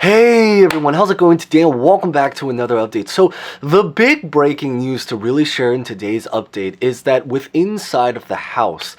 Hey everyone, how's it going today? And welcome back to another update. So the big breaking news to really share in today's update is that inside of the House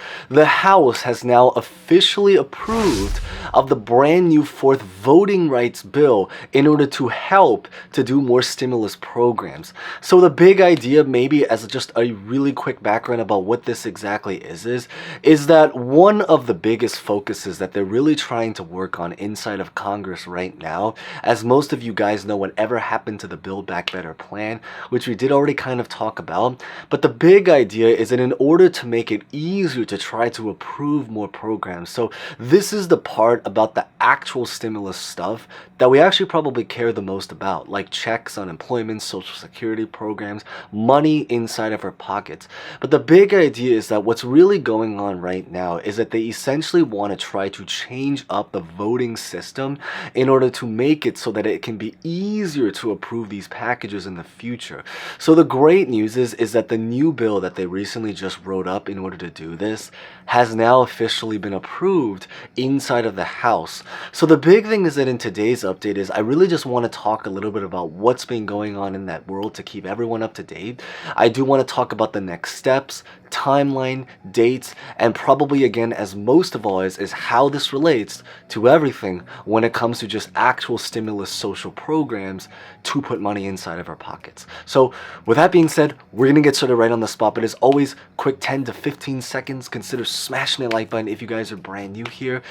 has now officially approved of the brand new fourth voting rights bill in order to help to do more stimulus programs. So the big idea, maybe as just a really quick background about what this exactly is that one of the biggest focuses that they're really trying to work on inside of Congress right now, as most of you guys know, whatever happened to the Build Back Better plan, which we did already kind of talk about. But the big idea is that in order to make it easier to try to approve more programs, so this is the part about the actual stimulus stuff that we actually probably care the most about, like checks on employment, social security programs, money inside of our pockets. But the big idea is that what's really going on right now is that they essentially want to try to change up the voting system in order to make it so that it can be easier to approve these packages in the future. So the great news is that the new bill that they recently just wrote up in order to do this has now officially been approved inside of the House. So the big thing is that in today's update is I really just want to talk a little bit about what's been going on in that world to keep everyone up to date. I do want to talk about the next steps, timeline, dates, and probably again, as most of all is how this relates to everything when it comes to just actual stimulus social programs to put money inside of our pockets. So with that being said, we're gonna get started right on the spot, but as always, quick 10 to 15 seconds, consider smashing the like button if you guys are brand new here.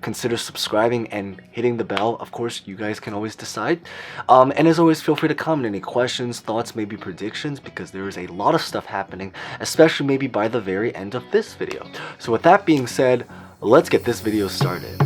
Consider subscribing and hitting the bell. Of course, you guys can always decide. And as always, feel free to comment any questions, thoughts, maybe predictions, because there is a lot of stuff happening, especially maybe by the very end of this video. So with that being said, let's get this video started.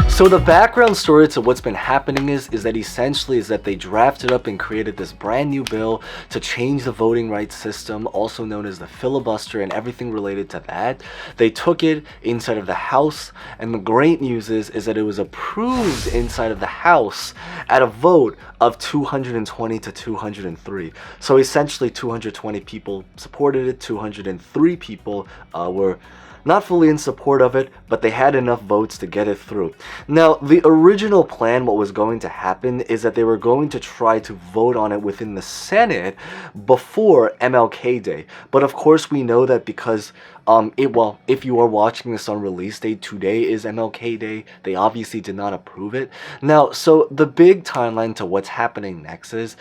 So the background story to what's been happening is that they drafted up and created this brand new bill to change the voting rights system, also known as the filibuster and everything related to that. They took it inside of the House, and the great news is that it was approved inside of the House at a vote of 220 to 203. So essentially 220 people supported it, 203 people were not fully in support of it, but they had enough votes to get it through. Now, the original plan, what was going to happen is that they were going to try to vote on it within the Senate before MLK Day. But of course, we know that because if you are watching this on release date, today is MLK Day. They obviously did not approve it. Now, so the big timeline to what's happening next is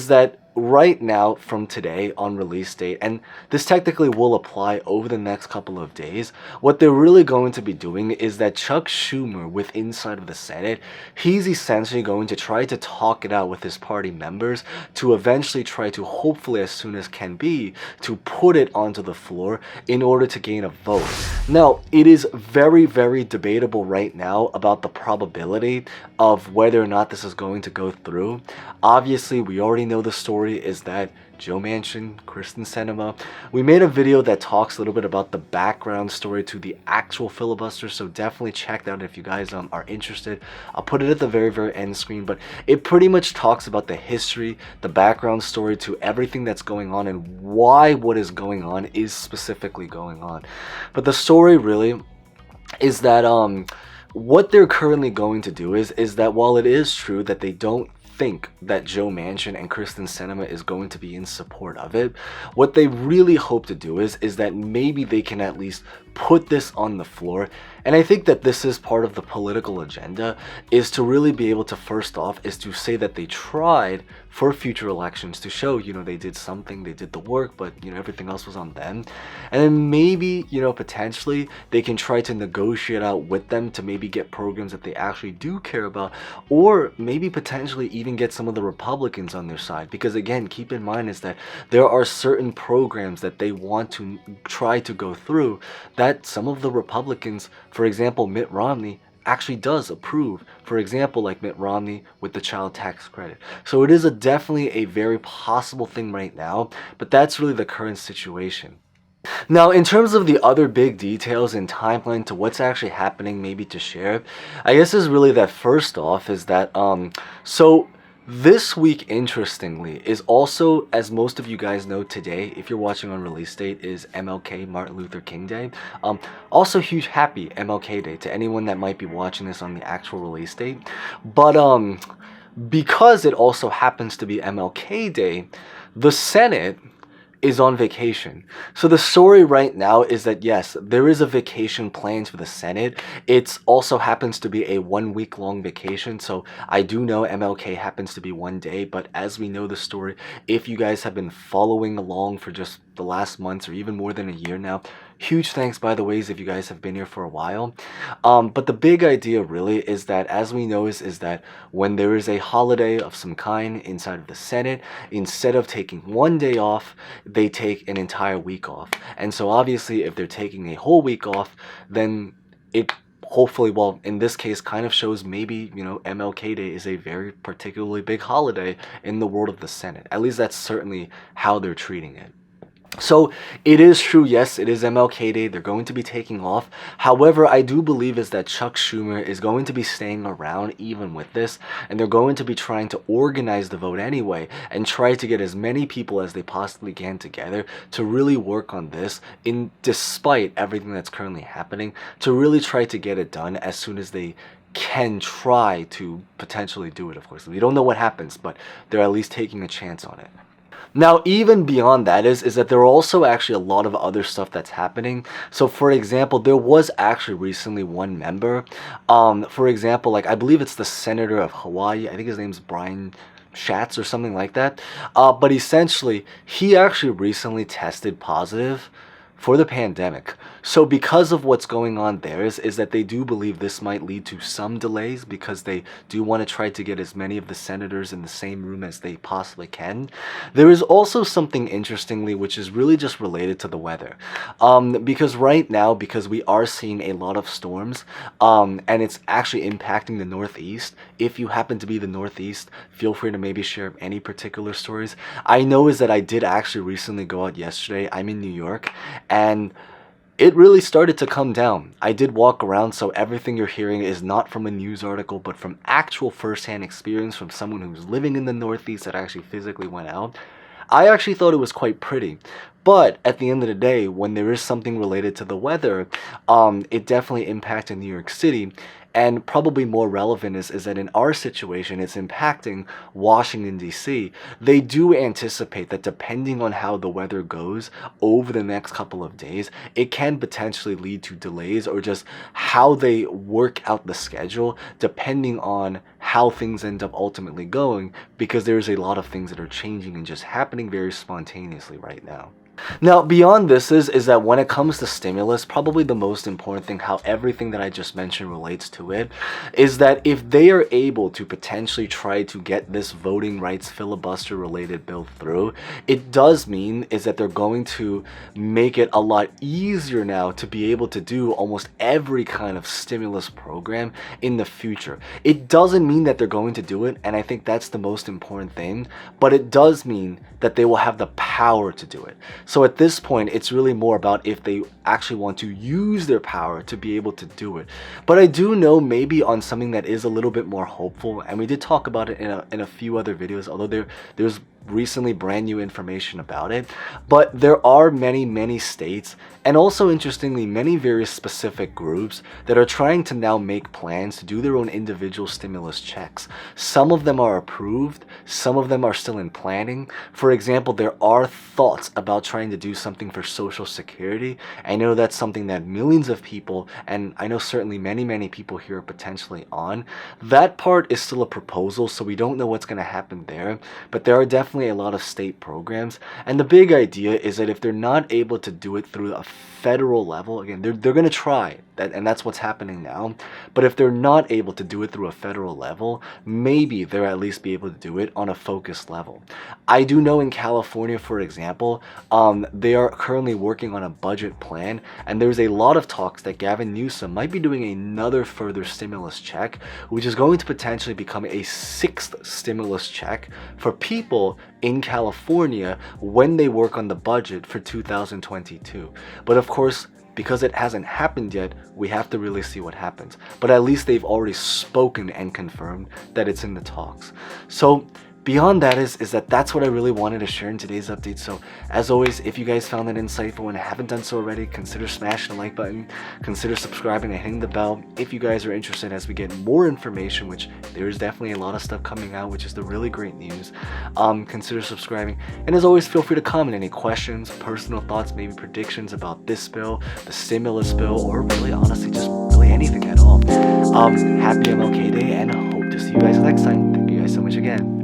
that right now from today on release date, and this technically will apply over the next couple of days, what they're really going to be doing is that Chuck Schumer with inside of the Senate, he's essentially going to try to talk it out with his party members to eventually try to, hopefully as soon as can be, to put it onto the floor in order to gain a vote. Now, it is very, very debatable right now about the probability of whether or not this is going to go through. Obviously, we already know the story is that Joe Manchin, Kristen Sinema, we made a video that talks a little bit about the background story to the actual filibuster, so definitely check that out if you guys are interested. I'll put it at the very, very end screen, but it pretty much talks about the history, the background story to everything that's going on and why what is going on is specifically going on. But the story really is that what they're currently going to do is that while it is true that they don't think that Joe Manchin and Kristen Sinema is going to be in support of it, what they really hope to do is that maybe they can at least put this on the floor. And I think that this is part of the political agenda, is to really be able to, first off, is to say that they tried for future elections to show, they did something, they did the work, but, everything else was on them. And then maybe, potentially they can try to negotiate out with them to maybe get programs that they actually do care about, or maybe potentially even get some of the Republicans on their side. Because again, keep in mind is that there are certain programs that they want to try to go through that some of the Republicans, for example, Mitt Romney, actually does approve. For example, like Mitt Romney with the child tax credit. So it is definitely a very possible thing right now, but that's really the current situation. Now, in terms of the other big details and timeline to what's actually happening, maybe to share, I guess is really that first off is that, so This week, interestingly, is also, as most of you guys know today, if you're watching on release date, is MLK, Martin Luther King Day. Also, huge happy MLK Day to anyone that might be watching this on the actual release date. But because it also happens to be MLK Day, the Senate is on vacation. So the story right now is that yes, there is a vacation planned for the Senate. It also happens to be a 1 week long vacation. So I do know MLK happens to be one day, but as we know the story, if you guys have been following along for just the last months or even more than a year now, huge thanks by the ways if you guys have been here for a while. But the big idea really is that, as we know, is that when there is a holiday of some kind inside of the Senate, instead of taking one day off, they take an entire week off. And so obviously if they're taking a whole week off, then it hopefully, well, in this case, kind of shows maybe, MLK Day is a very particularly big holiday in the world of the Senate. At least that's certainly how they're treating it. So it is true, yes, it is MLK Day. They're going to be taking off. However, I do believe is that Chuck Schumer is going to be staying around even with this, and they're going to be trying to organize the vote anyway and try to get as many people as they possibly can together to really work on this, despite everything that's currently happening, to really try to get it done as soon as they can try to potentially do it. Of course, we don't know what happens, but they're at least taking a chance on it. Now, even beyond that is that there are also actually a lot of other stuff that's happening. So, for example, there was actually recently one member, for example, like I believe it's the senator of Hawaii. I think his name's Brian Schatz or something like that. But essentially, he actually recently tested positive for the pandemic. So because of what's going on there is that they do believe this might lead to some delays because they do want to try to get as many of the senators in the same room as they possibly can. There is also something interestingly which is really just related to the weather. Because right now, because we are seeing a lot of storms, and it's actually impacting the Northeast. If you happen to be the Northeast, feel free to maybe share any particular stories. I know is that I did actually recently go out yesterday. I'm in New York, and it really started to come down. I did walk around, so everything you're hearing is not from a news article, but from actual firsthand experience from someone who's living in the Northeast that actually physically went out. I actually thought it was quite pretty. But at the end of the day, when there is something related to the weather, it definitely impacted New York City. And probably more relevant is that in our situation, it's impacting Washington, D.C. They do anticipate that depending on how the weather goes over the next couple of days, it can potentially lead to delays or just how they work out the schedule depending on how things end up ultimately going, because there's a lot of things that are changing and just happening very spontaneously right now. Now, beyond this is that when it comes to stimulus, probably the most important thing, how everything that I just mentioned relates to it, is that if they are able to potentially try to get this voting rights filibuster related bill through, it does mean is that they're going to make it a lot easier now to be able to do almost every kind of stimulus program in the future. It doesn't mean that they're going to do it, and I think that's the most important thing, but it does mean that they will have the power to do it. So at this point, it's really more about if they actually want to use their power to be able to do it. But I do know maybe on something that is a little bit more hopeful, and we did talk about it in a few other videos, although there's recently brand new information about it. But there are many states, and also interestingly many very specific groups that are trying to now make plans to do their own individual stimulus checks. Some of them are approved, some of them are still in planning. For example, there are thoughts about trying to do something for Social Security. I know that's something that millions of people, and I know certainly many people here are potentially on. That part is still a proposal, so we don't know what's going to happen there, but there are definitely a lot of state programs, and the big idea is that if they're not able to do it through a federal level, again, they're going to try that, and that's what's happening now. But if they're not able to do it through a federal level, maybe they'll at least be able to do it on a focused level. I do know in California, for example, they are currently working on a budget plan, and there's a lot of talks that Gavin Newsom might be doing another further stimulus check, which is going to potentially become a sixth stimulus check for people in California when they work on the budget for 2022. But of course, because it hasn't happened yet, we have to really see what happens. But at least they've already spoken and confirmed that it's in the talks. So beyond that is that that's what I really wanted to share in today's update. So as always, if you guys found that insightful and haven't done so already, consider smashing the like button, consider subscribing and hitting the bell if you guys are interested as we get more information, which there is definitely a lot of stuff coming out, which is the really great news. Consider subscribing, and as always, feel free to comment any questions, personal thoughts, maybe predictions about this bill, the stimulus bill, or really honestly just really anything at all. Happy MLK Day, and hope to see you guys next time. Thank you guys so much again.